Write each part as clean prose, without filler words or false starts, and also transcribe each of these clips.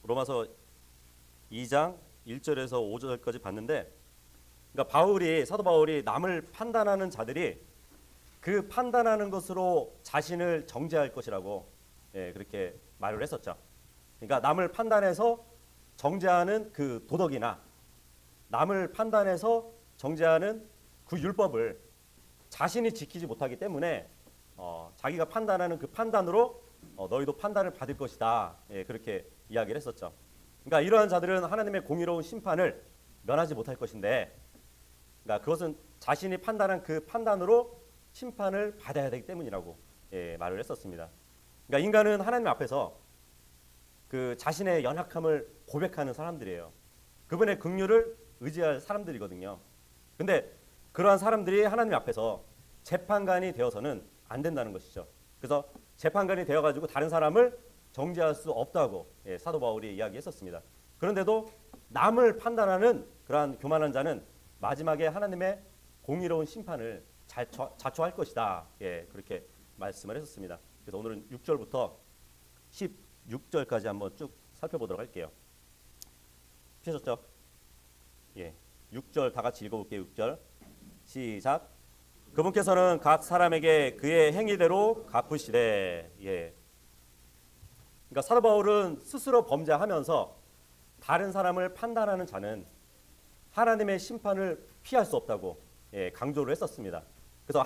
로마서 2장 1절에서 5절까지 봤는데, 그러니까 사도 바울이 남을 판단하는 자들이 그 판단하는 것으로 자신을 정죄할 것이라고 그렇게 말을 했었죠. 그러니까 남을 판단해서 정죄하는 그 도덕이나 남을 판단해서 정죄하는 그 율법을 자신이 지키지 못하기 때문에 자기가 판단하는 그 판단으로 너희도 판단을 받을 것이다. 그렇게 이야기를 했었죠. 그러니까 이러한 자들은 하나님의 공의로운 심판을 면하지 못할 것인데, 그러니까 그것은 자신이 판단한 그 판단으로 심판을 받아야 되기 때문이라고 말을 했었습니다. 그러니까 인간은 하나님 앞에서 그 자신의 연약함을 고백하는 사람들이에요. 그분의 긍휼을 의지할 사람들이거든요. 근데 그러한 사람들이 하나님 앞에서 재판관이 되어서는 안 된다는 것이죠. 그래서 재판관이 되어가지고 다른 사람을 정죄할 수 없다고 사도 바울이 이야기했었습니다. 그런데도 남을 판단하는 그러한 교만한 자는 마지막에 하나님의 공의로운 심판을 자초할 것이다. 그렇게 말씀을 했었습니다. 그래서 오늘은 6절부터 16절까지 한번 쭉 살펴보도록 할게요. 펴셨죠? 6절 다 같이 읽어볼게요. 6절 시작. 그분께서는 각 사람에게 그의 행위대로 갚으시되. 그러니까 사도 바울은 스스로 범죄하면서 다른 사람을 판단하는 자는 하나님의 심판을 피할 수 없다고 강조를 했었습니다. 그래서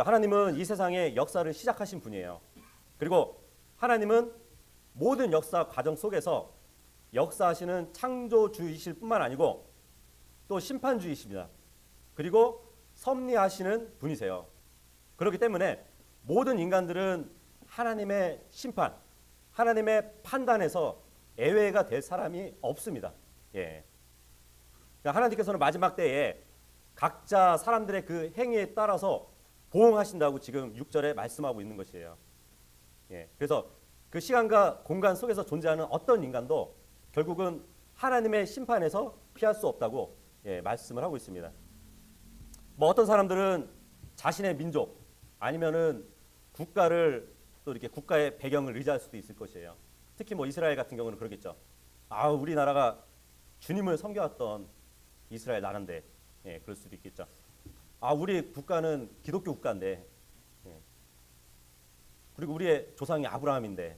하나님은 이 세상의 역사를 시작하신 분이에요. 그리고 하나님은 모든 역사 과정 속에서 역사하시는 창조주이실 뿐만 아니고 또 심판주이십니다. 그리고 섭리하시는 분이세요. 그렇기 때문에 모든 인간들은 하나님의 심판, 하나님의 판단에서 예외가 될 사람이 없습니다. 그러니까 하나님께서는 마지막 때에 각자 사람들의 그 행위에 따라서 보응하신다고 지금 6절에 말씀하고 있는 것이에요. 그래서 그 시간과 공간 속에서 존재하는 어떤 인간도 결국은 하나님의 심판에서 피할 수 없다고 말씀을 하고 있습니다. 뭐 어떤 사람들은 자신의 민족 아니면은 국가를 또 이렇게 국가의 배경을 의지할 수도 있을 것이에요. 특히 뭐 이스라엘 같은 경우는 그러겠죠. 우리나라가 주님을 섬겨왔던 이스라엘 나라인데, 그럴 수도 있겠죠. 우리 국가는 기독교 국가인데, 그리고 우리의 조상이 아브라함인데,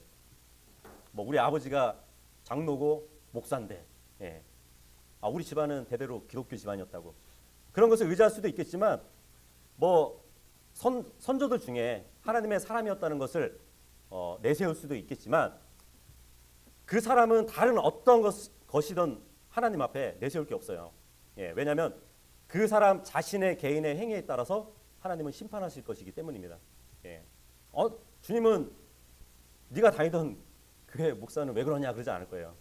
뭐 우리 아버지가 장로고 목사인데, 우리 집안은 대대로 기독교 집안이었다고. 그런 것을 의지할 수도 있겠지만, 뭐 선조들 중에 하나님의 사람이었다는 것을 내세울 수도 있겠지만, 그 사람은 다른 어떤 것이든 하나님 앞에 내세울 게 없어요. 왜냐하면 그 사람 자신의 개인의 행위에 따라서 하나님은 심판하실 것이기 때문입니다. 주님은 네가 다니던 교회 목사는 왜 그러냐 그러지 않을 거예요.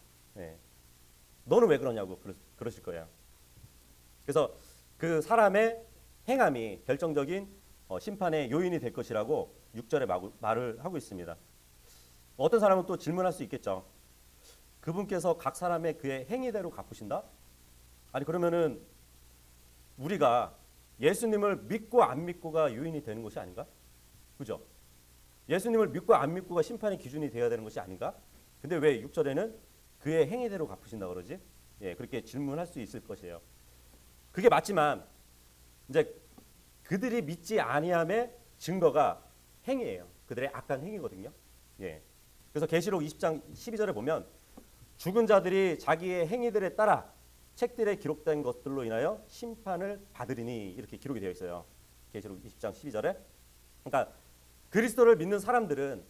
너는 왜 그러냐고 그러실 거예요. 그래서 그 사람의 행함이 결정적인 심판의 요인이 될 것이라고 6절에 말을 하고 있습니다. 어떤 사람은 또 질문할 수 있겠죠. 그분께서 각 사람의 그의 행위대로 갚으신다? 아니 그러면은 우리가 예수님을 믿고 안 믿고가 요인이 되는 것이 아닌가? 그죠? 예수님을 믿고 안 믿고가 심판의 기준이 되어야 되는 것이 아닌가? 근데 왜 6절에는 그의 행위대로 갚으신다 그러지? 그렇게 질문할 수 있을 것이에요. 그게 맞지만 이제 그들이 믿지 아니함의 증거가 행위예요. 그들의 악한 행위거든요. 그래서 계시록 20장 12절에 보면 죽은 자들이 자기의 행위들에 따라 책들에 기록된 것들로 인하여 심판을 받으리니 이렇게 기록이 되어 있어요. 계시록 20장 12절에. 그러니까 그리스도를 믿는 사람들은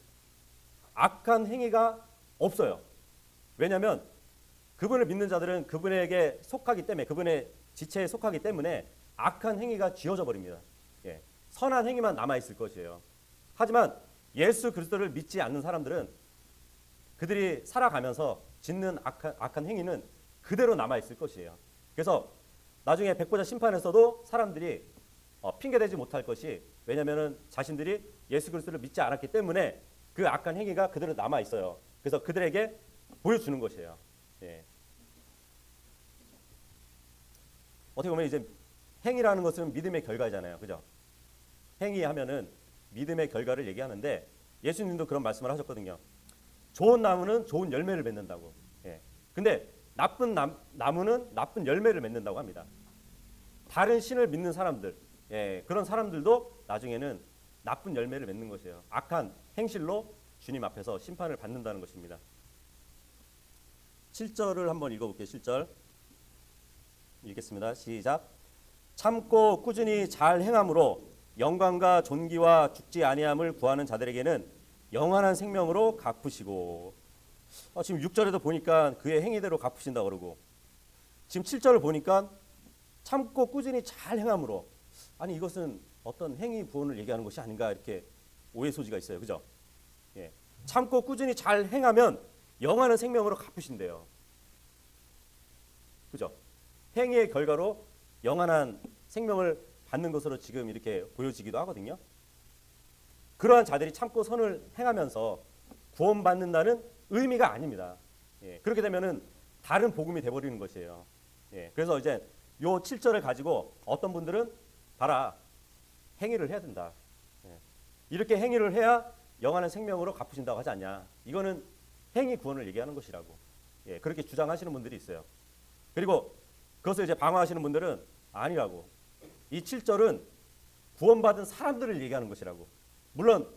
악한 행위가 없어요. 왜냐하면 그분을 믿는 자들은 그분에게 속하기 때문에, 그분의 지체에 속하기 때문에 악한 행위가 지워져 버립니다. 선한 행위만 남아있을 것이에요. 하지만 예수 그리스도를 믿지 않는 사람들은 그들이 살아가면서 짓는 악한 행위는 그대로 남아있을 것이에요. 그래서 나중에 백보자 심판에서도 사람들이 핑계대지 못할 것이, 왜냐하면 자신들이 예수 그리스도를 믿지 않았기 때문에 그 악한 행위가 그대로 남아있어요. 그래서 그들에게 보여주는 것이에요. 어떻게 보면 이제 행위라는 것은 믿음의 결과잖아요. 그죠? 행위하면은 믿음의 결과를 얘기하는데 예수님도 그런 말씀을 하셨거든요. 좋은 나무는 좋은 열매를 맺는다고. 예. 근데 나쁜 나무는 나쁜 열매를 맺는다고 합니다. 다른 신을 믿는 사람들, 예, 그런 사람들도 나중에는 나쁜 열매를 맺는 것이에요. 악한 행실로 주님 앞에서 심판을 받는다는 것입니다. 7절을 한번 읽어볼게요. 7절 읽겠습니다. 시작. 참고 꾸준히 잘 행함으로 영광과 존귀와 죽지 아니함을 구하는 자들에게는 영원한 생명으로 갚으시고, 지금 6절에도 보니까 그의 행위대로 갚으신다 그러고, 지금 7절을 보니까 참고 꾸준히 잘 행함으로, 아니 이것은 어떤 행위 구원을 얘기하는 것이 아닌가, 이렇게 오해 소지가 있어요. 그죠? 예. 참고 꾸준히 잘 행하면 영원한 생명으로 갚으신대요. 그죠? 행위의 결과로 영원한 생명을 받는 것으로 지금 이렇게 보여지기도 하거든요. 그러한 자들이 참고 선을 행하면서 구원받는다는 의미가 아닙니다. 예. 그렇게 되면은 다른 복음이 돼버리는 것이에요. 예. 그래서 이제 요 7절을 가지고 어떤 분들은 봐라, 행위를 해야 된다. 예. 이렇게 행위를 해야 영원한 생명으로 갚으신다고 하지 않냐. 이거는 행위 구원을 얘기하는 것이라고. 예. 그렇게 주장하시는 분들이 있어요. 그리고 그것을 이제 방어하시는 분들은 아니라고. 이 7절은 구원받은 사람들을 얘기하는 것이라고. 물론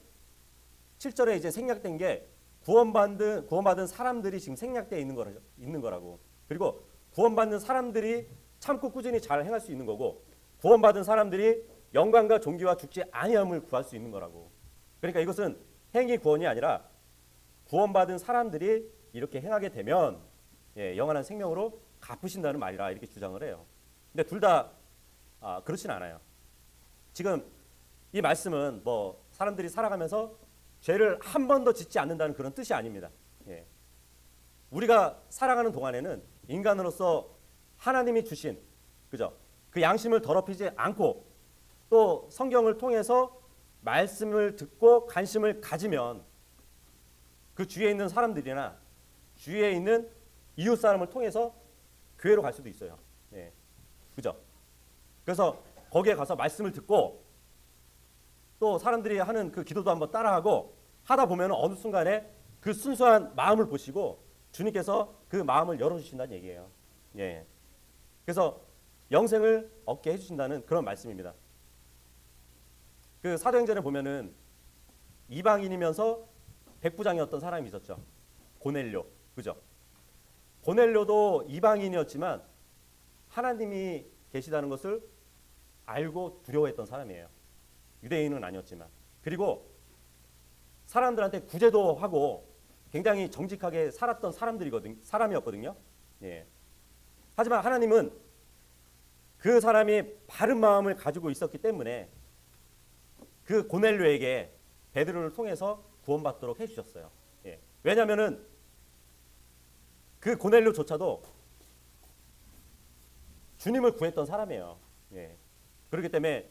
7절에 이제 생략된 게 구원받은 사람들이 지금 생략되어 있는 거라고. 그리고 구원받는 사람들이 참고 꾸준히 잘 행할 수 있는 거고, 구원받은 사람들이 영광과 존귀와 죽지 아니함을 구할 수 있는 거라고. 그러니까 이것은 행위 구원이 아니라 구원받은 사람들이 이렇게 행하게 되면, 예, 영원한 생명으로 갚으신다는 말이라 이렇게 주장을 해요. 근데 둘 다 그렇진 않아요. 지금 이 말씀은 뭐 사람들이 살아가면서 죄를 한 번도 짓지 않는다는 그런 뜻이 아닙니다. 예. 우리가 살아가는 동안에는 인간으로서 하나님이 주신, 그죠? 그 양심을 더럽히지 않고 또 성경을 통해서 말씀을 듣고 관심을 가지면 그 주위에 있는 사람들이나 주위에 있는 이웃 사람을 통해서 교회로 갈 수도 있어요. 예. 그죠? 그래서 거기에 가서 말씀을 듣고 또 사람들이 하는 그 기도도 한번 따라하고 하다 보면 어느 순간에 그 순수한 마음을 보시고 주님께서 그 마음을 열어주신다는 얘기예요. 예. 그래서 영생을 얻게 해주신다는 그런 말씀입니다. 그 사도행전에 보면은 이방인이면서 백부장이었던 사람이 있었죠. 고넬료. 그죠? 고넬료도 이방인이었지만 하나님이 계시다는 것을 알고 두려워했던 사람이에요. 유대인은 아니었지만. 그리고 사람들한테 구제도 하고 굉장히 정직하게 살았던 사람이었거든요. 예. 하지만 하나님은 그 사람이 바른 마음을 가지고 있었기 때문에 그 고넬료에게 베드로를 통해서 구원받도록 해주셨어요. 예. 왜냐하면은 그 고넬료조차도 주님을 구했던 사람이에요. 예. 그렇기 때문에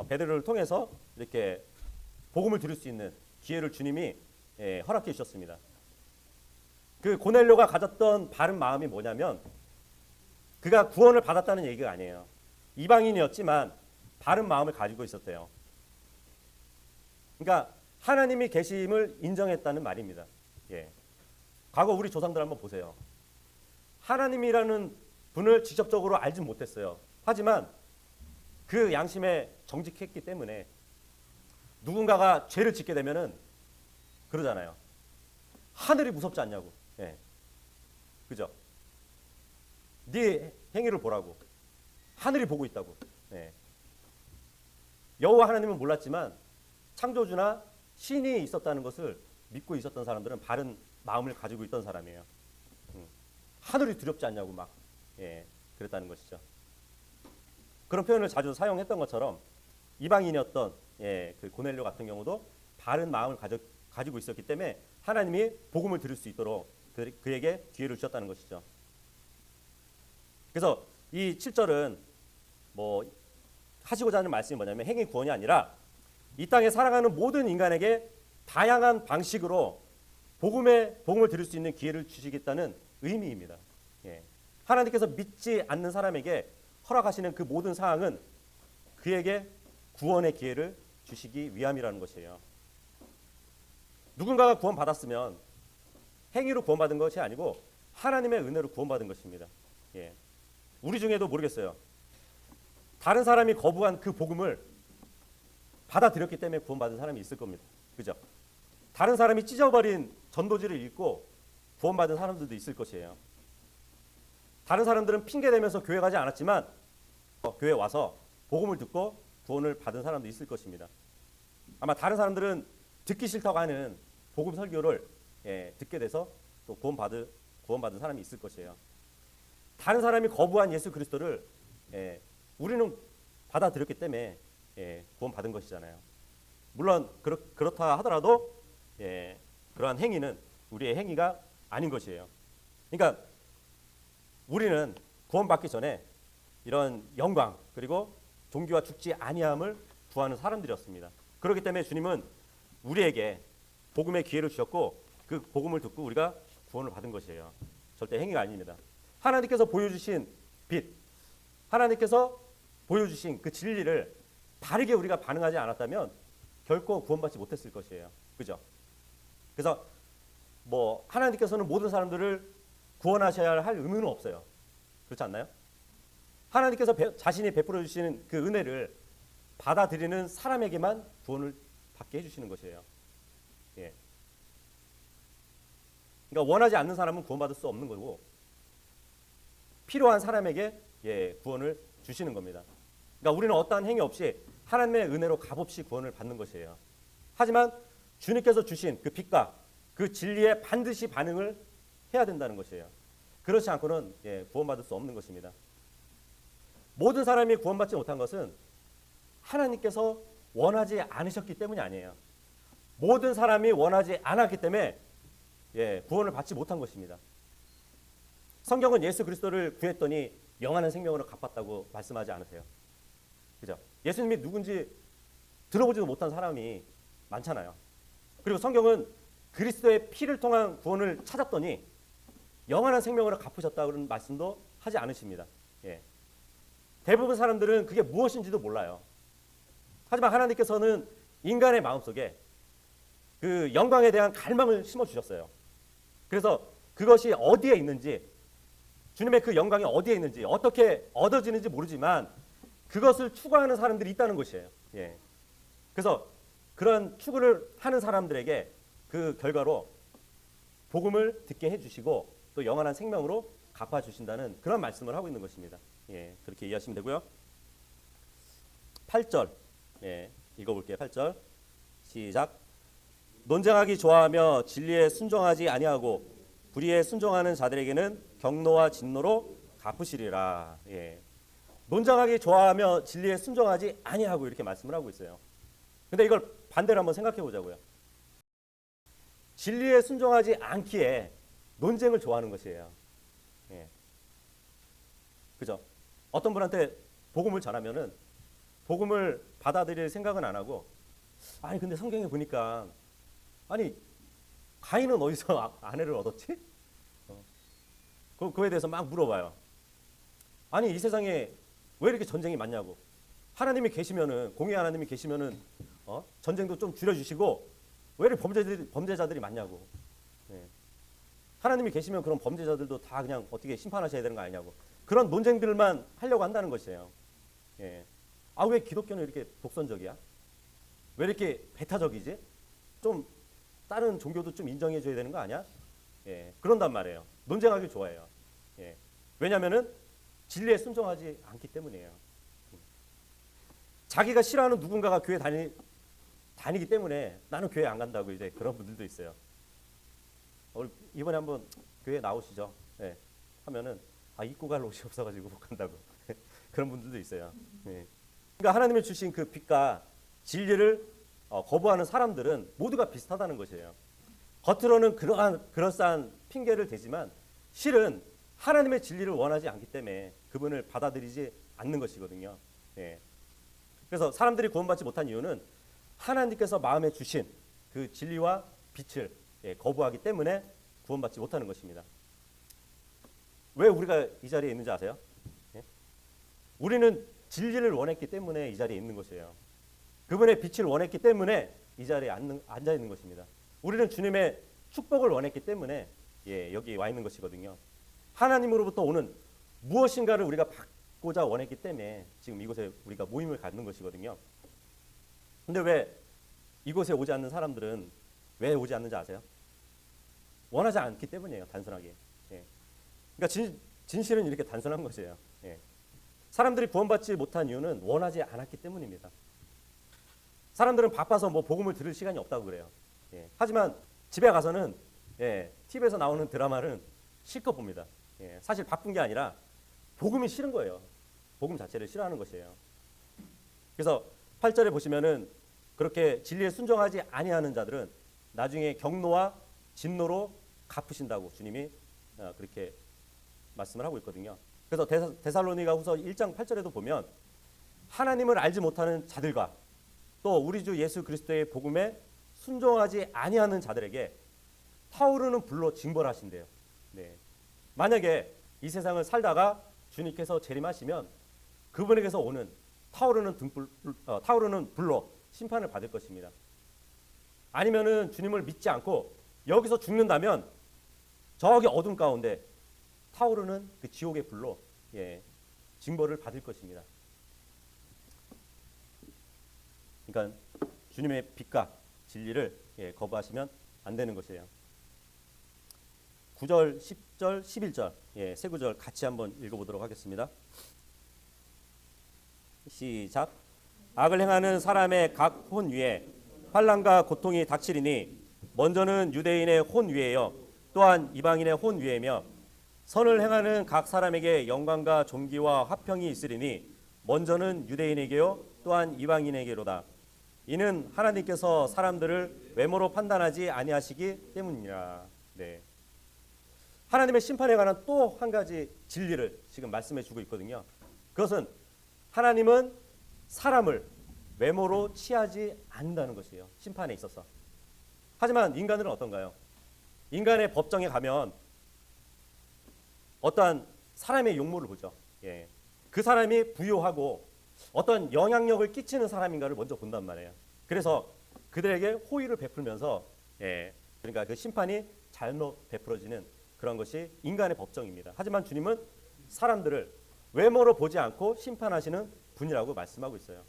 베드로를 통해서 이렇게 복음을 들을 수 있는 기회를 주님이 허락해 주셨습니다. 그 고넬료가 가졌던 바른 마음이 뭐냐면 그가 구원을 받았다는 얘기가 아니에요. 이방인이었지만 바른 마음을 가지고 있었대요. 그러니까 하나님이 계심을 인정했다는 말입니다. 예. 과거 우리 조상들 한번 보세요. 하나님이라는 분을 직접적으로 알지 못했어요. 하지만 그 양심에 정직했기 때문에 누군가가 죄를 짓게 되면은 그러잖아요. 하늘이 무섭지 않냐고. 예. 그죠? 네 행위를 보라고. 하늘이 보고 있다고. 예. 여호와 하나님은 몰랐지만 창조주나 신이 있었다는 것을 믿고 있었던 사람들은 바른 마음을 가지고 있던 사람이에요. 하늘이 두렵지 않냐고 막 그랬다는 것이죠. 그런 표현을 자주 사용했던 것처럼 이방인이었던 그 고넬료 같은 경우도 바른 마음을 가지고 있었기 때문에 하나님이 복음을 들을 수 있도록 그에게 기회를 주셨다는 것이죠. 그래서 이 7절은 뭐 하시고자 하는 말씀이 뭐냐면 행위 구원이 아니라 이 땅에 살아가는 모든 인간에게 다양한 방식으로 복음을 들을 수 있는 기회를 주시겠다는 의미입니다. 예. 하나님께서 믿지 않는 사람에게 허락하시는 그 모든 사항은 그에게 구원의 기회를 주시기 위함이라는 것이에요. 누군가가 구원받았으면 행위로 구원받은 것이 아니고 하나님의 은혜로 구원받은 것입니다. 예. 우리 중에도 모르겠어요. 다른 사람이 거부한 그 복음을 받아들였기 때문에 구원받은 사람이 있을 겁니다. 그죠? 다른 사람이 찢어버린 전도지를 읽고 구원받은 사람들도 있을 것이에요. 다른 사람들은 핑계 대면서 교회 가지 않았지만 교회 와서 복음을 듣고 구원을 받은 사람도 있을 것입니다. 아마 다른 사람들은 듣기 싫다고 하는 복음 설교를 듣게 돼서 또 구원받은 사람이 있을 것이에요. 다른 사람이 거부한 예수 그리스도를 우리는 받아들였기 때문에 구원받은 것이잖아요. 물론 그렇다 하더라도 그러한 행위는 우리의 행위가 아닌 것이에요. 그러니까 우리는 구원받기 전에 이런 영광 그리고 종교와 죽지 아니함을 구하는 사람들이었습니다. 그렇기 때문에 주님은 우리에게 복음의 기회를 주셨고 그 복음을 듣고 우리가 구원을 받은 것이에요. 절대 행위가 아닙니다. 하나님께서 보여주신 빛, 하나님께서 보여주신 그 진리를 바르게 우리가 반응하지 않았다면 결코 구원받지 못했을 것이에요. 그죠? 그래서 뭐 하나님께서는 모든 사람들을 구원하셔야 할 의무는 없어요. 그렇지 않나요? 하나님께서 자신이 베풀어 주시는 그 은혜를 받아들이는 사람에게만 구원을 받게 해주시는 것이에요. 예. 그러니까 원하지 않는 사람은 구원받을 수 없는 거고 필요한 사람에게 구원을 주시는 겁니다. 그러니까 우리는 어떠한 행위 없이 하나님의 은혜로 값없이 구원을 받는 것이에요. 하지만 주님께서 주신 그 빛과 그 진리에 반드시 반응을 해야 된다는 것이에요. 그렇지 않고는 구원받을 수 없는 것입니다. 모든 사람이 구원받지 못한 것은 하나님께서 원하지 않으셨기 때문이 아니에요. 모든 사람이 원하지 않았기 때문에 구원을 받지 못한 것입니다. 성경은 예수 그리스도를 구했더니 영원한 생명으로 갚았다고 말씀하지 않으세요? 그죠? 예수님이 누군지 들어보지도 못한 사람이 많잖아요. 그리고 성경은 그리스도의 피를 통한 구원을 찾았더니 영원한 생명으로 갚으셨다는 말씀도 하지 않으십니다. 대부분 사람들은 그게 무엇인지도 몰라요. 하지만 하나님께서는 인간의 마음속에 그 영광에 대한 갈망을 심어주셨어요. 그래서 그것이 어디에 있는지, 주님의 그 영광이 어디에 있는지, 어떻게 얻어지는지 모르지만 그것을 추구하는 사람들이 있다는 것이에요. 그래서 그런 추구를 하는 사람들에게 그 결과로 복음을 듣게 해주시고 또 영원한 생명으로 갚아주신다는 그런 말씀을 하고 있는 것입니다. 그렇게 이해하시면 되고요. 8절 읽어볼게요. 8절 시작. 논쟁하기 좋아하며 진리에 순종하지 아니하고 불의에 순종하는 자들에게는 경노와 진노로 갚으시리라. 논쟁하기 좋아하며 진리에 순종하지 아니하고 이렇게 말씀을 하고 있어요. 근데 이걸 반대로 한번 생각해 보자고요. 진리에 순종하지 않기에 논쟁을 좋아하는 것이에요. 그죠? 어떤 분한테 복음을 전하면은 복음을 받아들일 생각은 안 하고 아니 근데 성경에 보니까 아니 가인은 어디서 아내를 얻었지? 그거에 대해서 막 물어봐요. 아니 이 세상에 왜 이렇게 전쟁이 많냐고. 하나님이 계시면은 공의 하나님이 계시면은 전쟁도 좀 줄여주시고 왜 이렇게 범죄자들이 많냐고. 하나님이 계시면 그런 범죄자들도 다 그냥 어떻게 심판하셔야 되는 거 아니냐고. 그런 논쟁들만 하려고 한다는 것이에요. 아, 왜 기독교는 이렇게 독선적이야? 왜 이렇게 배타적이지? 좀 다른 종교도 좀 인정해 줘야 되는 거 아니야? 그런단 말이에요. 논쟁하기 좋아해요. 왜냐하면은 진리에 순종하지 않기 때문이에요. 자기가 싫어하는 누군가가 교회 다니기 때문에 나는 교회 안 간다고 이제 그런 분들도 있어요. 이번에 한번 교회 나오시죠? 하면은 입고 갈 옷이 없어가지고 못 간다고 그런 분들도 있어요. 그러니까 하나님이 주신 그 빛과 진리를 거부하는 사람들은 모두가 비슷하다는 것이에요. 겉으로는 그럴싸한 핑계를 대지만 실은 하나님의 진리를 원하지 않기 때문에 그분을 받아들이지 않는 것이거든요. 그래서 사람들이 구원받지 못한 이유는 하나님께서 마음에 주신 그 진리와 빛을 거부하기 때문에 구원받지 못하는 것입니다. 왜 우리가 이 자리에 있는지 아세요? 우리는 진리를 원했기 때문에 이 자리에 있는 것이에요. 그분의 빛을 원했기 때문에 이 자리에 앉아 있는 것입니다. 우리는 주님의 축복을 원했기 때문에 여기 와 있는 것이거든요. 하나님으로부터 오는 무엇인가를 우리가 받고자 원했기 때문에 지금 이곳에 우리가 모임을 갖는 것이거든요. 근데 왜 이곳에 오지 않는 사람들은 왜 오지 않는지 아세요? 원하지 않기 때문이에요. 단순하게. 그러니까 진실은 이렇게 단순한 것이에요. 사람들이 구원받지 못한 이유는 원하지 않았기 때문입니다. 사람들은 바빠서 뭐 복음을 들을 시간이 없다고 그래요. 하지만 집에 가서는 TV에서 나오는 드라마는 실컷 봅니다. 사실 바쁜 게 아니라 복음이 싫은 거예요. 복음 자체를 싫어하는 것이에요. 그래서 8절에 보시면은 그렇게 진리에 순종하지 아니하는 자들은 나중에 경노와 진노로 갚으신다고 주님이 그렇게 말씀을 하고 있거든요. 그래서 데살로니가후서 1장 8절에도 보면 하나님을 알지 못하는 자들과 또 우리 주 예수 그리스도의 복음에 순종하지 아니하는 자들에게 타오르는 불로 징벌하신대요. 만약에 이 세상을 살다가 주님께서 재림하시면 그분에게서 오는 타오르는 불로 심판을 받을 것입니다. 아니면은 주님을 믿지 않고 여기서 죽는다면 저기 어둠 가운데 타오르는 그 지옥의 불로 징벌을 받을 것입니다. 그러니까 주님의 빛과 진리를 거부하시면 안 되는 것이에요. 9절, 10절, 11절 세 구절 같이 한번 읽어보도록 하겠습니다. 시작. 악을 행하는 사람의 각 혼 위에 환난과 고통이 닥치리니 먼저는 유대인의 혼 위에요 또한 이방인의 혼 위에며 선을 행하는 각 사람에게 영광과 존귀와 화평이 있으리니 먼저는 유대인에게요 또한 이방인에게로다. 이는 하나님께서 사람들을 외모로 판단하지 아니하시기 때문이라. 하나님의 심판에 관한 또 한 가지 진리를 지금 말씀해 주고 있거든요. 그것은 하나님은 사람을 외모로 취하지 않는다는 것이에요. 심판에 있어서. 하지만 인간들은 어떤가요? 인간의 법정에 가면 어떠한 사람의 용모를 보죠. 그 사람이 부유하고 어떤 영향력을 끼치는 사람인가를 먼저 본단 말이에요. 그래서 그들에게 호의를 베풀면서 그러니까 그 심판이 잘못 베풀어지는 그런 것이 인간의 법정입니다. 하지만 주님은 사람들을 외모로 보지 않고 심판하시는 분이라고 말씀하고 있어요.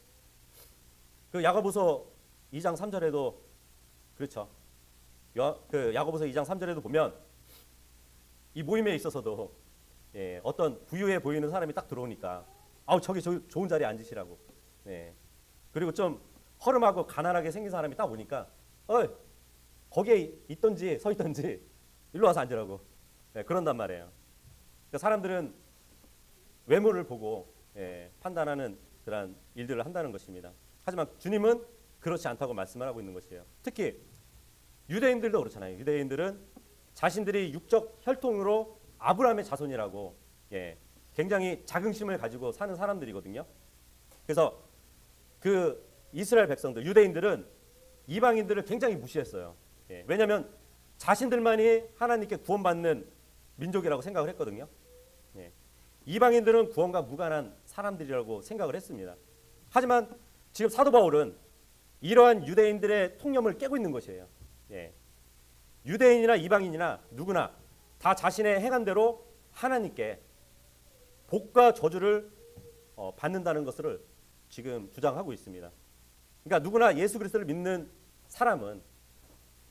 그 야고보서 2장 3절에도 그렇죠. 그 야고보서 2장 3절에도 보면 이 모임에 있어서도 어떤 부유해 보이는 사람이 딱 들어오니까 저기 좋은 자리에 앉으시라고. 그리고 좀 허름하고 가난하게 생긴 사람이 딱 오니까 거기에 있던지 서 있던지 일로 와서 앉으라고. 그런단 말이에요. 그러니까 사람들은 외모를 보고 판단하는 그런 일들을 한다는 것입니다. 하지만 주님은 그렇지 않다고 말씀을 하고 있는 것이에요. 특히 유대인들도 그렇잖아요. 유대인들은 자신들이 육적 혈통으로 아브라함의 자손이라고 굉장히 자긍심을 가지고 사는 사람들이거든요. 그래서 그 이스라엘 백성들, 유대인들은 이방인들을 굉장히 무시했어요. 왜냐하면 자신들만이 하나님께 구원받는 민족이라고 생각을 했거든요. 이방인들은 구원과 무관한 사람들이라고 생각을 했습니다. 하지만 지금 사도 바울은 이러한 유대인들의 통념을 깨고 있는 것이에요. 유대인이나 이방인이나 누구나 다 자신의 행한 대로 하나님께 복과 저주를 받는다는 것을 지금 주장하고 있습니다. 그러니까 누구나 예수 그리스도를 믿는 사람은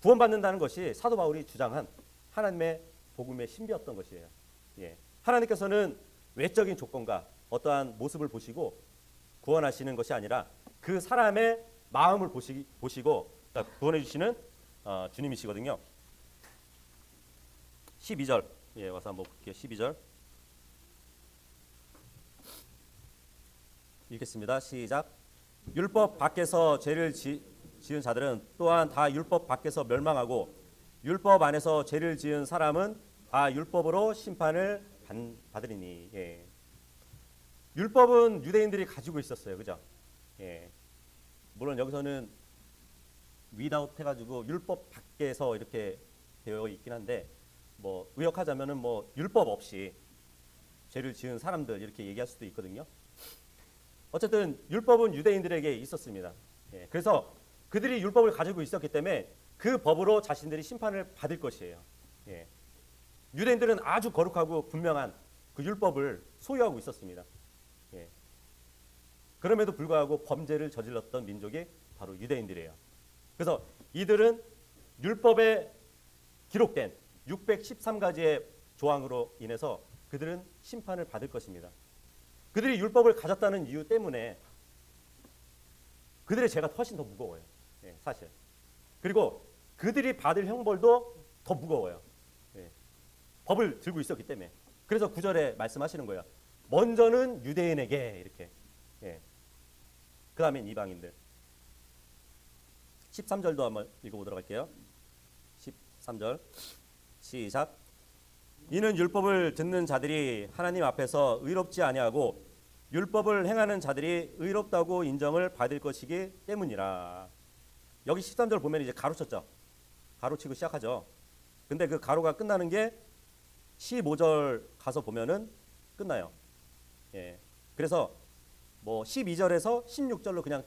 구원받는다는 것이 사도 바울이 주장한 하나님의 복음의 신비였던 것이에요. 하나님께서는 외적인 조건과 어떠한 모습을 보시고 구원하시는 것이 아니라 그 사람의 마음을 보시고 구원해 주시는 주님이시거든요. 12절 와서 한번 볼게요. 12절 읽겠습니다. 시작. 율법 밖에서 죄를 지은 자들은 또한 다 율법 밖에서 멸망하고 율법 안에서 죄를 지은 사람은 다 율법으로 심판을 받으리니. 율법은 유대인들이 가지고 있었어요. 그죠? 물론 여기서는 without 해가지고 율법 밖에서 이렇게 되어 있긴 한데 뭐 의역하자면은 뭐 율법 없이 죄를 지은 사람들 이렇게 얘기할 수도 있거든요. 어쨌든 율법은 유대인들에게 있었습니다. 그래서 그들이 율법을 가지고 있었기 때문에 그 법으로 자신들이 심판을 받을 것이에요. 유대인들은 아주 거룩하고 분명한 그 율법을 소유하고 있었습니다. 예. 그럼에도 불구하고 범죄를 저질렀던 민족이 바로 유대인들이에요. 그래서 이들은 율법에 기록된 613가지의 조항으로 인해서 그들은 심판을 받을 것입니다. 그들이 율법을 가졌다는 이유 때문에 그들의 죄가 훨씬 더 무거워요. 예, 사실. 그리고 그들이 받을 형벌도 더 무거워요. 예, 법을 들고 있었기 때문에. 그래서 9절에 말씀하시는 거예요. 먼저는 유대인에게 이렇게. 예. 그 다음엔 이방인들. 13절도 한번 읽어보도록 할게요. 13절 시작. 이는 율법을 듣는 자들이 하나님 앞에서 의롭지 아니하고 율법을 행하는 자들이 의롭다고 인정을 받을 것이기 때문이라. 여기 13절 보면 이제 가로쳤죠. 가로치고 시작하죠. 근데 그 가로가 끝나는 게 15절 가서 보면은 끝나요. 예. 그래서 뭐 12절에서 16절로 그냥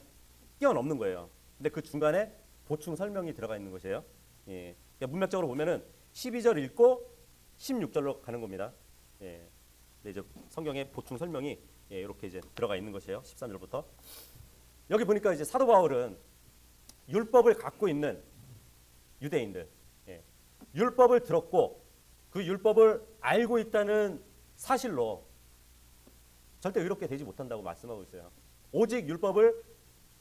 뛰어넘는 거예요. 근데 그 중간에 보충 설명이 들어가 있는 것이에요. 예. 그러니까 문맥적으로 보면은 12절 읽고 16절로 가는 겁니다. 예. 근데 이제 성경에 보충 설명이 이렇게 이제 들어가 있는 것이에요. 13절부터. 여기 보니까 이제 사도 바울은 율법을 갖고 있는 유대인들, 율법을 들었고 그 율법을 알고 있다는 사실로 절대 의롭게 되지 못한다고 말씀하고 있어요. 오직 율법을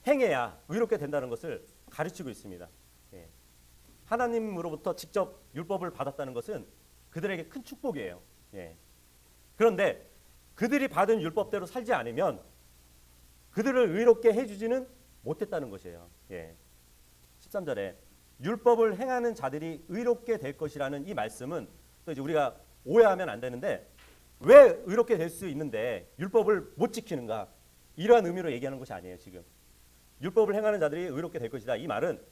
행해야 의롭게 된다는 것을 가르치고 있습니다. 하나님으로부터 직접 율법을 받았다는 것은 그들에게 큰 축복이에요. 그런데 그들이 받은 율법대로 살지 않으면 그들을 의롭게 해주지는 못했다는 것이에요. 13절에 율법을 행하는 자들이 의롭게 될 것이라는 이 말씀은 또 이제 우리가 오해하면 안 되는데 왜 의롭게 될 수 있는데 율법을 못 지키는가, 이러한 의미로 얘기하는 것이 아니에요. 지금 율법을 행하는 자들이 의롭게 될 것이다, 이 말은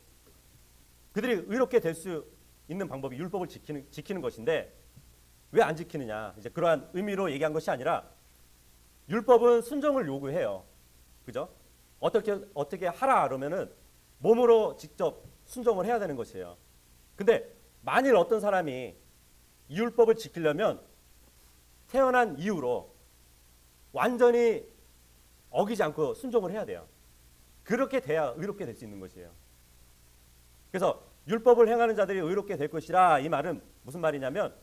그들이 의롭게 될 수 있는 방법이 율법을 지키는 것인데 왜 안 지키느냐, 이제 그러한 의미로 얘기한 것이 아니라 율법은 순종을 요구해요. 그죠? 어떻게 하라 그러면은 몸으로 직접 순종을 해야 되는 것이에요. 근데 만일 어떤 사람이 이 율법을 지키려면 태어난 이후로 완전히 어기지 않고 순종을 해야 돼요. 그렇게 돼야 의롭게 될 수 있는 것이에요. 그래서 율법을 행하는 자들이 의롭게 될 것이라, 이 말은 무슨 말이냐면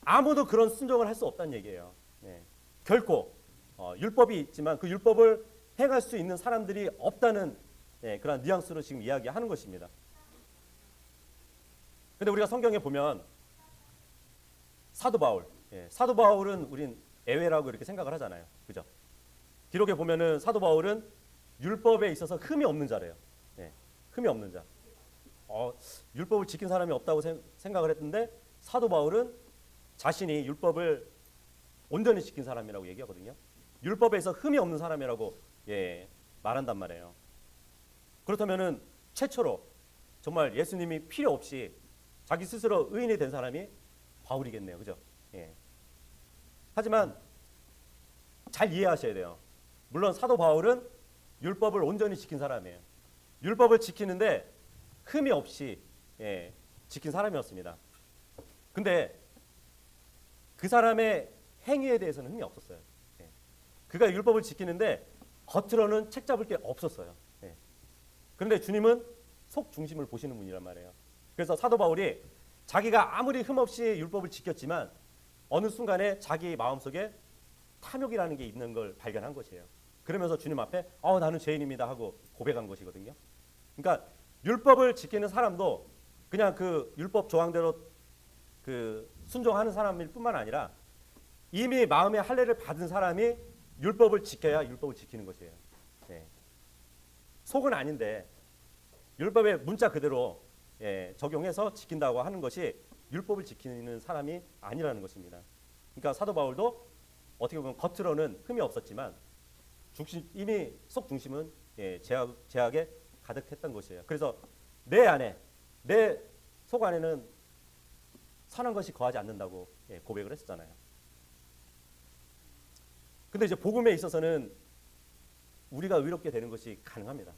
아무도 그런 순종을 할 수 없다는 얘기예요. 결코 율법이 있지만 그 율법을 행할 수 있는 사람들이 없다는 그런 뉘앙스로 지금 이야기하는 것입니다. 근데 우리가 성경에 보면 사도 바울은 우린 예외라고 이렇게 생각을 하잖아요. 그죠? 기록에 보면은 사도 바울은 율법에 있어서 흠이 없는 자래요. 흠이 없는 자. 율법을 지킨 사람이 없다고 생각을 했는데 사도 바울은 자신이 율법을 온전히 지킨 사람이라고 얘기하거든요. 율법에서 흠이 없는 사람이라고 말한단 말이에요. 그렇다면은 최초로 정말 예수님이 필요 없이 자기 스스로 의인이 된 사람이 바울이겠네요. 그죠? 하지만 잘 이해하셔야 돼요. 물론 사도 바울은 율법을 온전히 지킨 사람이에요. 율법을 지키는데 흠이 없이 지킨 사람이었습니다. 근데 그 사람의 행위에 대해서는 흠이 없었어요. 그가 율법을 지키는데 겉으로는 책 잡을 게 없었어요. 그런데 주님은 속 중심을 보시는 분이란 말이에요. 그래서 사도 바울이 자기가 아무리 흠없이 율법을 지켰지만 어느 순간에 자기 마음속에 탐욕이라는 게 있는 걸 발견한 것이에요. 그러면서 주님 앞에 나는 죄인입니다 하고 고백한 것이거든요. 그러니까 율법을 지키는 사람도 그냥 그 율법 조항대로 그 순종하는 사람일 뿐만 아니라 이미 마음의 할례를 받은 사람이 율법을 지켜야 율법을 지키는 것이에요. 속은 아닌데 율법의 문자 그대로 적용해서 지킨다고 하는 것이 율법을 지키는 사람이 아니라는 것입니다. 그러니까 사도 바울도 어떻게 보면 겉으로는 흠이 없었지만 이미 속 중심은 죄악에 가득했던 것이에요. 그래서 내 안에, 내 속 안에는 선한 것이 거하지 않는다고 고백을 했었잖아요. 근데 이제 복음에 있어서는 우리가 의롭게 되는 것이 가능합니다.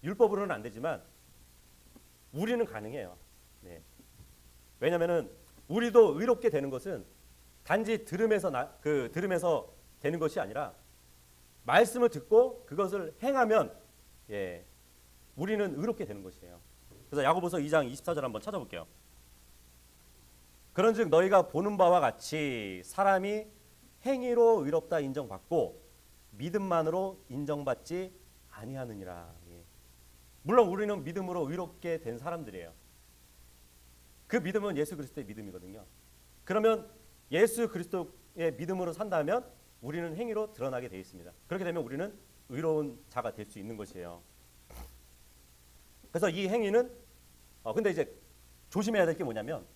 율법으로는 안 되지만 우리는 가능해요. 왜냐하면은 우리도 의롭게 되는 것은 단지 들음에서 되는 것이 아니라 말씀을 듣고 그것을 행하면 예, 우리는 의롭게 되는 것이에요. 그래서 야고보서 2장 24절 한번 찾아볼게요. 그런즉 너희가 보는 바와 같이 사람이 행위로 의롭다 인정받고 믿음만으로 인정받지 아니하느니라. 예. 물론 우리는 믿음으로 의롭게 된 사람들이에요. 그 믿음은 예수 그리스도의 믿음이거든요. 그러면 예수 그리스도의 믿음으로 산다면 우리는 행위로 드러나게 되어 있습니다. 그렇게 되면 우리는 의로운 자가 될 수 있는 것이에요. 그래서 이 행위는 근데 이제 조심해야 될 게 뭐냐면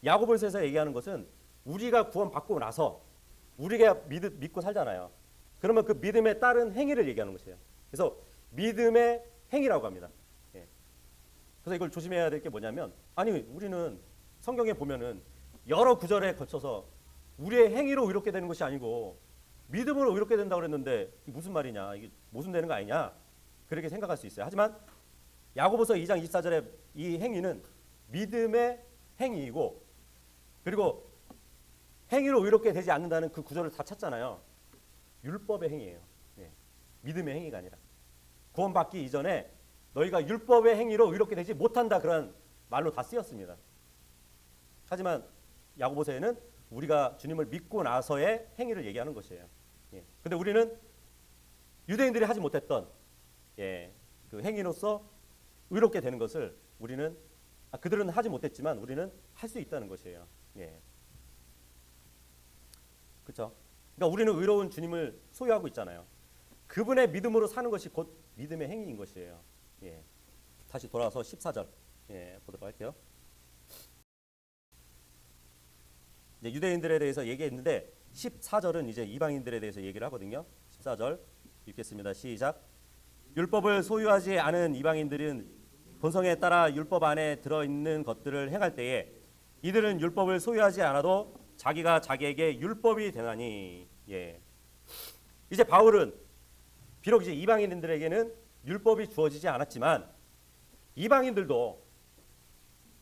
야고보서에서 얘기하는 것은 우리가 구원받고 나서 우리가 믿고 살잖아요. 그러면 그 믿음에 따른 행위를 얘기하는 것이에요. 그래서 믿음의 행위라고 합니다. 예. 그래서 이걸 조심해야 될 게 뭐냐면 아니 우리는 성경에 보면은 여러 구절에 걸쳐서 우리의 행위로 의롭게 되는 것이 아니고 믿음으로 의롭게 된다고 그랬는데 무슨 말이냐, 이게 모순되는 거 아니냐, 그렇게 생각할 수 있어요. 하지만 야고보서 2장 24절의 이 행위는 믿음의 행위이고, 그리고 행위로 의롭게 되지 않는다는 그 구절을 다 찾잖아요. 율법의 행위예요. 예. 믿음의 행위가 아니라. 구원받기 이전에 너희가 율법의 행위로 의롭게 되지 못한다, 그런 말로 다 쓰였습니다. 하지만 야고보서에는 우리가 주님을 믿고 나서의 행위를 얘기하는 것이에요. 예. 근데 우리는 유대인들이 하지 못했던 그 행위로서 의롭게 되는 것을 우리는 그들은 하지 못했지만 우리는 할 수 있다는 것이에요. 예. 그렇죠? 그러니까 우리는 의로운 주님을 소유하고 있잖아요. 그분의 믿음으로 사는 것이 곧 믿음의 행위인 것이에요. 예. 다시 돌아와서 14절 보도록 할게요. 이제 유대인들에 대해서 얘기했는데 14절은 이제 이방인들에 대해서 얘기를 하거든요. 14절 읽겠습니다. 시작. 율법을 소유하지 않은 이방인들은 본성에 따라 율법 안에 들어있는 것들을 행할 때에 이들은 율법을 소유하지 않아도 자기가 자기에게 율법이 되나니. 예. 이제 바울은 비록 이제 이방인들에게는 율법이 주어지지 않았지만 이방인들도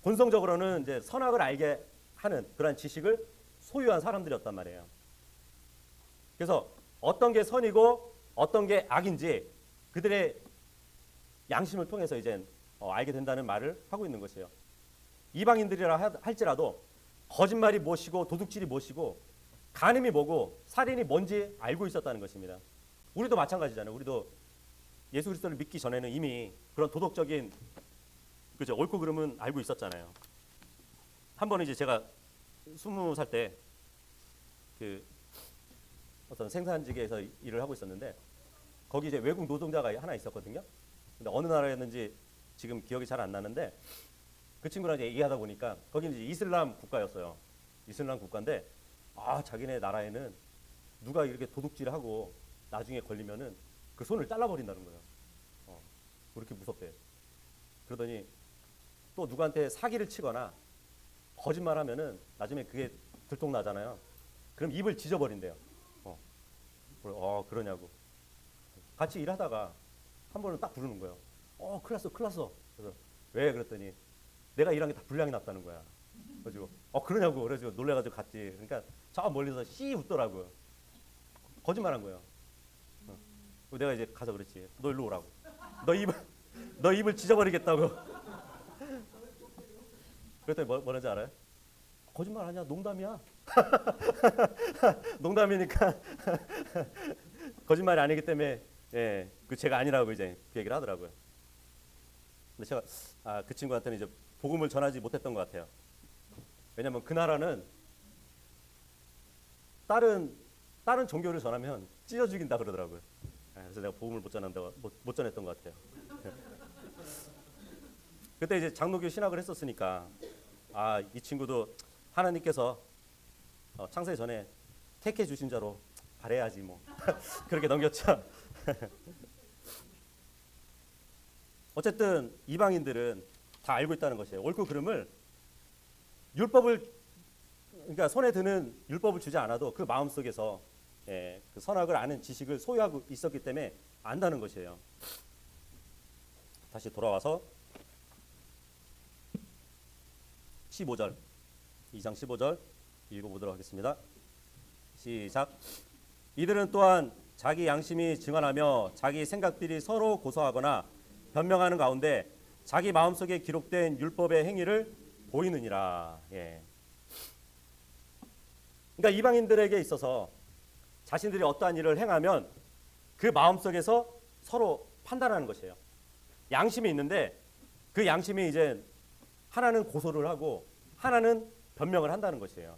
본성적으로는 이제 선악을 알게 하는 그러한 지식을 소유한 사람들이었단 말이에요. 그래서 어떤 게 선이고 어떤 게 악인지 그들의 양심을 통해서 이제 알게 된다는 말을 하고 있는 것이에요. 이방인들이라 할지라도 거짓말이 무엇이고 도둑질이 무엇이고 간음이 뭐고 살인이 뭔지 알고 있었다는 것입니다. 우리도 마찬가지잖아요. 우리도 예수 그리스도를 믿기 전에는 이미 그런 도덕적인 그죠, 옳고 그름은 알고 있었잖아요. 한 번은 이제 제가 20살 때 그 어떤 생산직에서 일을 하고 있었는데 거기 이제 외국 노동자가 하나 있었거든요. 근데 어느 나라였는지 지금 기억이 잘 안 나는데 그 친구랑 이제 얘기하다 보니까 거기는 이제 이슬람 국가였어요. 이슬람 국가인데 자기네 나라에는 누가 이렇게 도둑질하고 나중에 걸리면은 그 손을 잘라버린다는 거예요. 왜 이렇게 무섭대? 그러더니 또 누구한테 사기를 치거나 거짓말하면은 나중에 그게 들통나잖아요. 그럼 입을 찢어버린대요. 그러냐고. 같이 일하다가 한 번은 딱 부르는 거예요. 큰일 났어, 큰일 났어. 그래서 왜? 그랬더니 내가 일한 게 다 분량이 났다는 거야. 그래가지고 그러냐고. 그래가지고 놀래가지고 갔지. 그러니까 저 멀리서 씨 웃더라고요. 거짓말한 거예요. 내가 이제 가서 그랬지. 너 일로 오라고. 너 입을 찢어버리겠다고. 그랬더니 뭐라는지 알아요? 거짓말 아니야, 농담이야. 농담이니까 거짓말이 아니기 때문에 그 제가 아니라고 이제 그 얘기를 하더라고요. 근데 제가 그 친구한테는 이제 복음을 전하지 못했던 것 같아요. 왜냐하면 그 나라는 다른 종교를 전하면 찢어 죽인다 그러더라고요. 그래서 내가 복음을 못 전했던 것 같아요. 그때 이제 장로교 신학을 했었으니까 이 친구도 하나님께서 창세 전에 택해 주신 자로 바래야지 뭐 그렇게 넘겼죠. 어쨌든 이방인들은 다 알고 있다는 것이에요. 옳고 그름을 그러니까 손에 드는 율법을 주지 않아도 그 마음 속에서 그 선악을 아는 지식을 소유하고 있었기 때문에 안다는 것이에요. 다시 돌아와서 15절 2장 15절 읽어보도록 하겠습니다. 시작. 이들은 또한 자기 양심이 증언하며 자기 생각들이 서로 고소하거나 변명하는 가운데 자기 마음속에 기록된 율법의 행위를 보이느니라. 예. 그러니까 이방인들에게 있어서 자신들이 어떠한 일을 행하면 그 마음속에서 서로 판단하는 것이에요. 양심이 있는데 그 양심이 이제 하나는 고소를 하고 하나는 변명을 한다는 것이에요.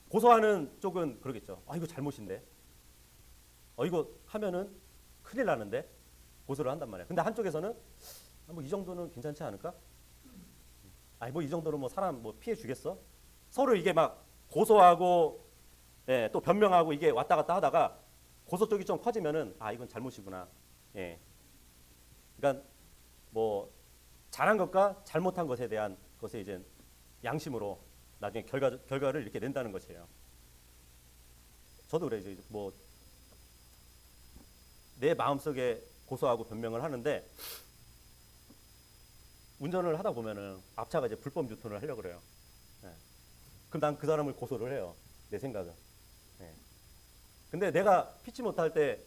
고소하는 쪽은 그러겠죠. 이거 잘못인데. 이거 하면은 큰일 나는데. 고소를 한단 말이에요. 근데 한쪽에서는 뭐 이 정도는 괜찮지 않을까? 뭐 이 정도는 뭐 사람 뭐 피해 주겠어? 서로 이게 막 고소하고 예, 또 변명하고 이게 왔다 갔다 하다가 고소 쪽이 좀 커지면은 이건 잘못이구나. 예. 그러니까 뭐 잘한 것과 잘못한 것에 대한 것에 이제 양심으로 나중에 결과를 이렇게 낸다는 것이에요. 저도 그래요. 뭐 내 마음속에 고소하고 변명을 하는데 운전을 하다 보면은 앞차가 이제 불법 유턴을 하려고 그래요. 예. 그럼 난 그 사람을 고소를 해요. 내 생각은. 예. 근데 내가 피치 못할 때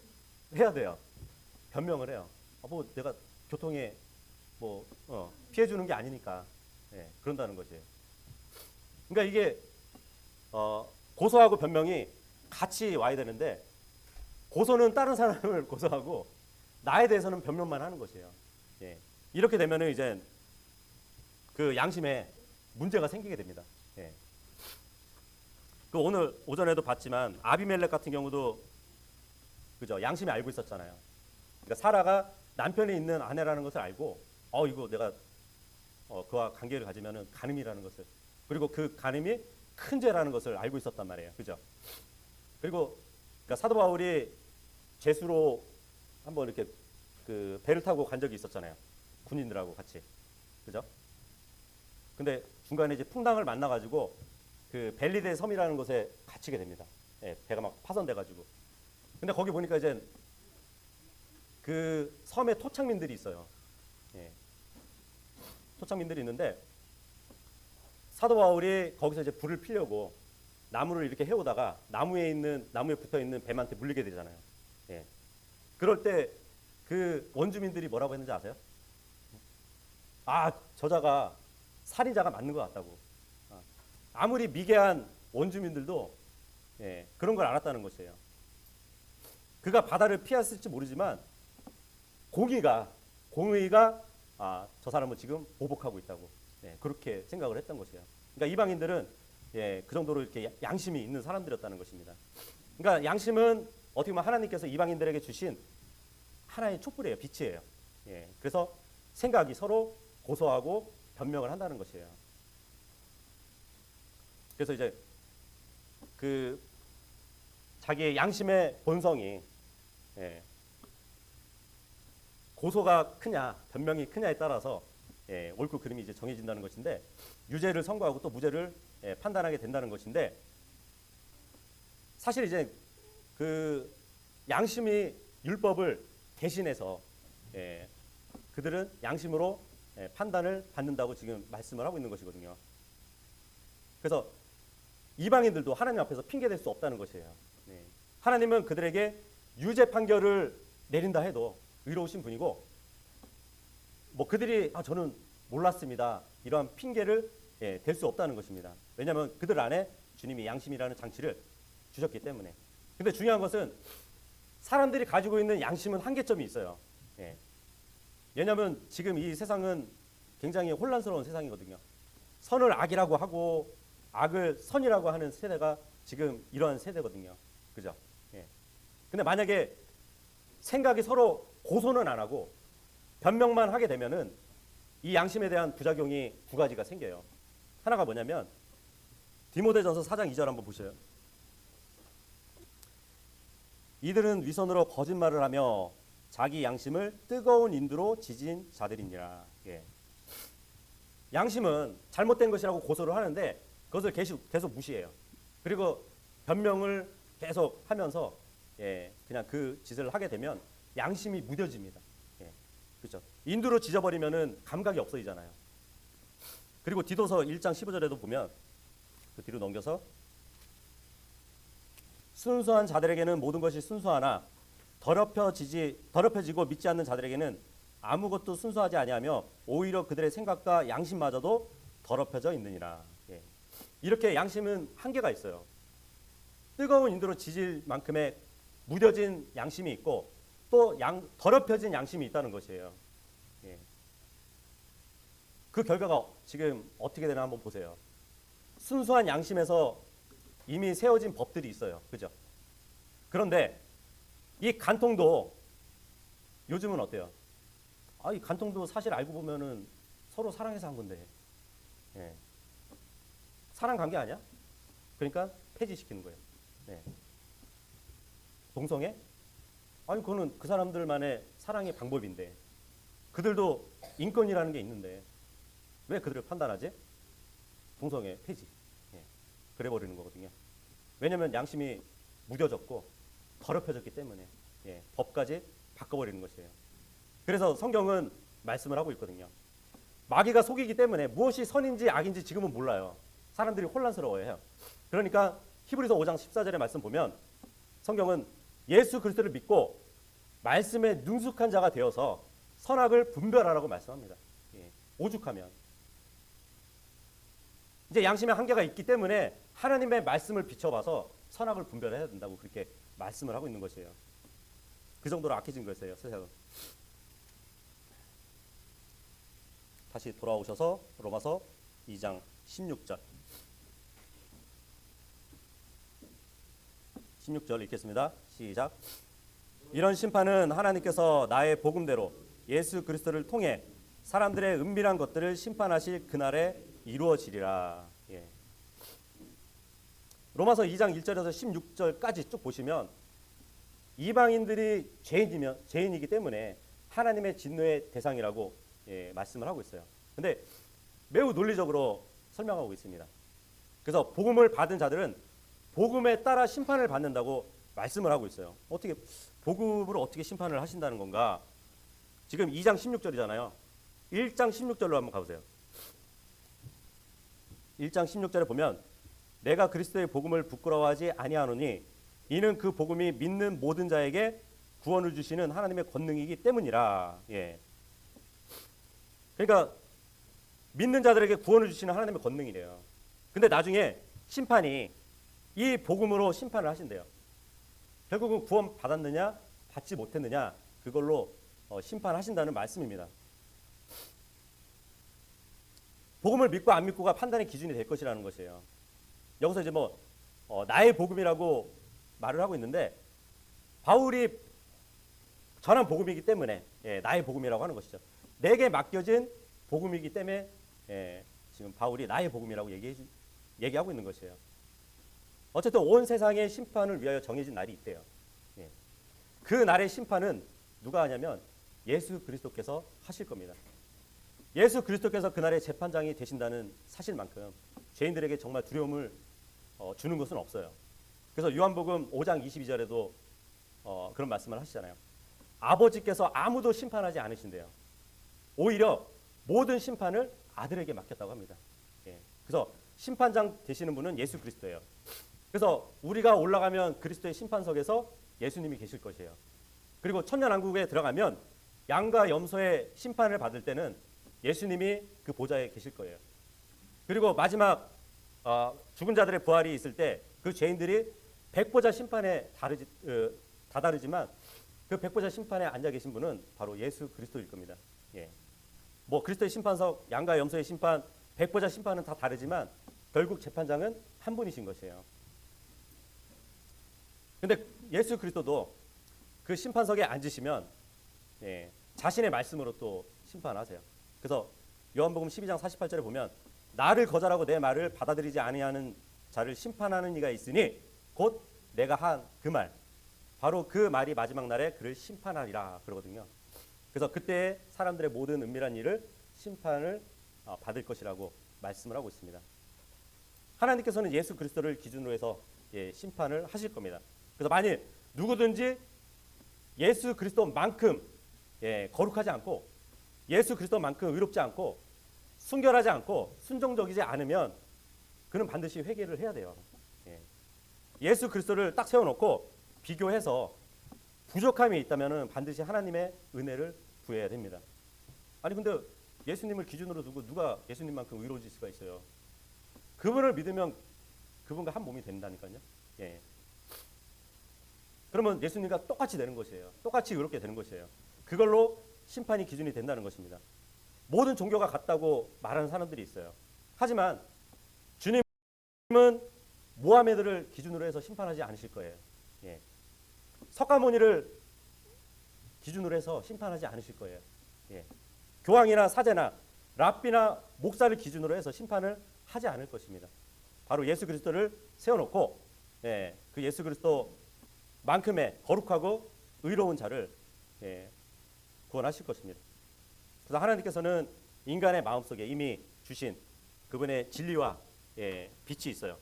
해야 돼요. 변명을 해요. 뭐 내가 교통에 뭐 피해 주는 게 아니니까. 예. 그런다는 거지. 그러니까 이게 고소하고 변명이 같이 와야 되는데 고소는 다른 사람을 고소하고 나에 대해서는 변명만 하는 것이에요. 예. 이렇게 되면은 이제 그 양심에 문제가 생기게 됩니다. 예. 그 오늘 오전에도 봤지만 아비멜렉 같은 경우도 그죠? 양심이 알고 있었잖아요. 그러니까 사라가 남편이 있는 아내라는 것을 알고 이거 내가 그와 관계를 가지면은 간음이라는 것을 그리고 그 간음이 큰 죄라는 것을 알고 있었단 말이에요. 그죠? 그리고 그러니까 사도 바울이 제수로 한번 이렇게 그 배를 타고 간 적이 있었잖아요. 군인들하고 같이. 그죠? 근데 중간에 이제 풍랑을 만나가지고 그 벨리데 섬이라는 곳에 갇히게 됩니다. 예, 배가 막 파손돼가지고. 근데 거기 보니까 이제 그 섬에 토착민들이 있어요. 예. 토착민들이 있는데 사도 바울이 거기서 이제 불을 피려고 나무를 이렇게 해오다가 나무에 붙어 있는 뱀한테 물리게 되잖아요. 예. 그럴 때 그 원주민들이 뭐라고 했는지 아세요? 저자가 살인자가 맞는 것 같다고. 아무리 미개한 원주민들도 예, 그런 걸 알았다는 것이에요. 그가 바다를 피했을지 모르지만 공의가 저 사람은 지금 보복하고 있다고 예, 그렇게 생각을 했던 것이에요. 그러니까 이방인들은 예, 그 정도로 이렇게 양심이 있는 사람들이었다는 것입니다. 그러니까 양심은 어떻게 보면 하나님께서 이방인들에게 주신 하나의 촛불이에요, 빛이에요. 예, 그래서 생각이 서로 고소하고 변명을 한다는 것이에요. 그래서 이제 그 자기의 양심의 본성이 예, 고소가 크냐 변명이 크냐에 따라서 예, 옳고 그름이 이제 정해진다는 것인데 유죄를 선고하고 또 무죄를 예, 판단하게 된다는 것인데 사실 이제 그 양심이 율법을 대신해서 예, 그들은 양심으로 예, 판단을 받는다고 지금 말씀을 하고 있는 것이거든요. 그래서 이방인들도 하나님 앞에서 핑계댈 수 없다는 것이에요. 예. 하나님은 그들에게 유죄 판결을 내린다 해도 의로우신 분이고 뭐 그들이 저는 몰랐습니다. 이러한 핑계를 예, 댈 수 없다는 것입니다. 왜냐하면 그들 안에 주님이 양심이라는 장치를 주셨기 때문에. 근데 중요한 것은 사람들이 가지고 있는 양심은 한계점이 있어요. 예. 왜냐하면 지금 이 세상은 굉장히 혼란스러운 세상이거든요. 선을 악이라고 하고 악을 선이라고 하는 세대가 지금 이러한 세대거든요. 그죠? 예. 근데 만약에 생각이 서로 고소는 안 하고 변명만 하게 되면은 이 양심에 대한 부작용이 두 가지가 생겨요. 하나가 뭐냐면 디모데전서 4장 2절 한번 보셔요. 이들은 위선으로 거짓말을 하며 자기 양심을 뜨거운 인두로 지진 자들이니라. 예. 양심은 잘못된 것이라고 고소를 하는데 그것을 계속 무시해요. 그리고 변명을 계속 하면서 예, 그냥 그 짓을 하게 되면 양심이 무뎌집니다. 예, 그렇죠. 인두로 지져버리면은 감각이 없어지잖아요. 그리고 디도서 1장 15절에도 보면 그 뒤로 넘겨서 순수한 자들에게는 모든 것이 순수하나 더럽혀지고 믿지 않는 자들에게는 아무것도 순수하지 아니하며 오히려 그들의 생각과 양심마저도 더럽혀져 있느니라. 예. 이렇게 양심은 한계가 있어요. 뜨거운 인도로 지질 만큼의 무뎌진 양심이 있고 또 더럽혀진 양심이 있다는 것이에요. 예. 그 결과가 지금 어떻게 되나 한번 보세요. 순수한 양심에서 이미 세워진 법들이 있어요. 그죠? 그런데 이 간통도 요즘은 어때요? 이 간통도 사실 알고 보면은 서로 사랑해서 한 건데. 예. 사랑 관계 아니야? 그러니까 폐지시키는 거예요. 네. 동성애? 그거는 그 사람들만의 사랑의 방법인데 그들도 인권이라는 게 있는데 왜 그들을 판단하지? 동성애 폐지. 예. 그래 버리는 거거든요. 왜냐하면 양심이 무뎌졌고 더럽혀졌기 때문에 예. 법까지 바꿔버리는 것이에요. 그래서 성경은 말씀을 하고 있거든요. 마귀가 속이기 때문에 무엇이 선인지 악인지 지금은 몰라요. 사람들이 혼란스러워해요. 그러니까 히브리서 5장 14절의 말씀 보면 성경은 예수 그리스도를 믿고 말씀에 능숙한 자가 되어서 선악을 분별하라고 말씀합니다. 예. 오죽하면 이제 양심의 한계가 있기 때문에 하나님의 말씀을 비춰봐서 선악을 분별해야 된다고 그렇게 말씀을 하고 있는 것이에요. 그 정도로 악해진 것이에요. 세상은. 다시 돌아오셔서 로마서 2장 16절 16절 읽겠습니다. 시작. 이런 심판은 하나님께서 나의 복음대로 예수 그리스도를 통해 사람들의 은밀한 것들을 심판하실 그날에 이루어지리라. 예. 로마서 2장 1절에서 16절까지 쭉 보시면 이방인들이 죄인이기 때문에 하나님의 진노의 대상이라고 예, 말씀을 하고 있어요. 근데 매우 논리적으로 설명하고 있습니다. 그래서 복음을 받은 자들은 복음에 따라 심판을 받는다고 말씀을 하고 있어요. 어떻게 복음으로 어떻게 심판을 하신다는 건가? 지금 2장 16절이잖아요. 1장 16절로 한번 가보세요. 1장 16절에 보면 내가 그리스도의 복음을 부끄러워하지 아니하노니 이는 그 복음이 믿는 모든 자에게 구원을 주시는 하나님의 권능이기 때문이라. 예. 그러니까 믿는 자들에게 구원을 주시는 하나님의 권능이래요. 근데 나중에 심판이 이 복음으로 심판을 하신대요. 결국은 구원 받았느냐 받지 못했느냐 그걸로 심판하신다는 말씀입니다. 복음을 믿고 안 믿고가 판단의 기준이 될 것이라는 것이에요. 여기서 이제 나의 복음이라고 말을 하고 있는데 바울이 전한 복음이기 때문에 예, 나의 복음이라고 하는 것이죠. 내게 맡겨진 복음이기 때문에 예, 지금 바울이 나의 복음이라고 얘기하고 있는 것이에요. 어쨌든 온 세상의 심판을 위하여 정해진 날이 있대요. 예. 그 날의 심판은 누가 하냐면 예수 그리스도께서 하실 겁니다. 예수 그리스도께서 그날의 재판장이 되신다는 사실만큼 죄인들에게 정말 두려움을 주는 것은 없어요. 그래서 요한복음 5장 22절에도 그런 말씀을 하시잖아요. 아버지께서 아무도 심판하지 않으신대요. 오히려 모든 심판을 아들에게 맡겼다고 합니다. 예. 그래서 심판장 되시는 분은 예수 그리스도예요. 그래서 우리가 올라가면 그리스도의 심판석에서 예수님이 계실 것이에요. 그리고 천년왕국에 들어가면 양과 염소의 심판을 받을 때는 예수님이 그 보좌에 계실 거예요. 그리고 마지막 죽은 자들의 부활이 있을 때 그 죄인들이 백보자 심판에 다다르지만 그 백보자 심판에 앉아 계신 분은 바로 예수 그리스도일 겁니다. 예. 그리스도의 심판석, 양과 염소의 심판, 백보자 심판은 다 다르지만 결국 재판장은 한 분이신 것이에요. 근데 예수 그리스도도 그 심판석에 앉으시면 예, 자신의 말씀으로 또 심판하세요. 그래서 요한복음 12장 48절에 보면 나를 거절하고 내 말을 받아들이지 아니하는 자를 심판하는 이가 있으니 곧 내가 한 그 말, 바로 그 말이 마지막 날에 그를 심판하리라 그러거든요. 그래서 그때 사람들의 모든 은밀한 일을 심판을 받을 것이라고 말씀을 하고 있습니다. 하나님께서는 예수 그리스도를 기준으로 해서 심판을 하실 겁니다. 그래서 만일 누구든지 예수 그리스도만큼 거룩하지 않고 예수 그리스도만큼 의롭지 않고 순결하지 않고 순종적이지 않으면 그는 반드시 회개를 해야 돼요. 예. 예수 그리스도를 딱 세워놓고 비교해서 부족함이 있다면 반드시 하나님의 은혜를 구해야 됩니다. 아니 근데 예수님을 기준으로 두고 누가 예수님만큼 의로워질 수가 있어요? 그분을 믿으면 그분과 한 몸이 된다니까요. 예. 그러면 예수님과 똑같이 되는 것이에요. 똑같이 의롭게 되는 것이에요. 그걸로 심판이 기준이 된다는 것입니다. 모든 종교가 같다고 말하는 사람들이 있어요. 하지만 주님은 모하메드를 기준으로 해서 심판하지 않으실 거예요. 예. 석가모니를 기준으로 해서 심판하지 않으실 거예요. 예. 교황이나 사제나 랍비나 목사를 기준으로 해서 심판을 하지 않을 것입니다. 바로 예수 그리스도를 세워놓고 그 예수 그리스도만큼의 거룩하고 의로운 자를 구원하실 것입니다. 그래서 하나님께서는 인간의 마음속에 이미 주신 그분의 진리와 빛이 있어요.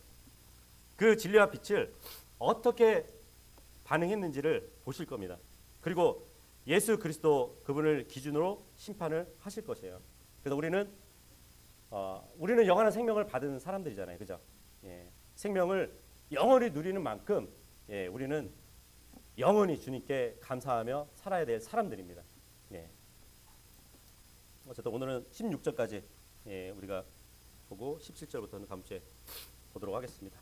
그 진리와 빛을 어떻게 반응했는지를 보실 겁니다. 그리고 예수 그리스도 그분을 기준으로 심판을 하실 것이에요. 그래서 우리는 영원한 생명을 받은 사람들이잖아요, 그죠? 생명을 영원히 누리는 만큼 우리는 영원히 주님께 감사하며 살아야 될 사람들입니다. 어쨌든 오늘은 16절까지 우리가 보고 17절부터는 다음 주에 보도록 하겠습니다.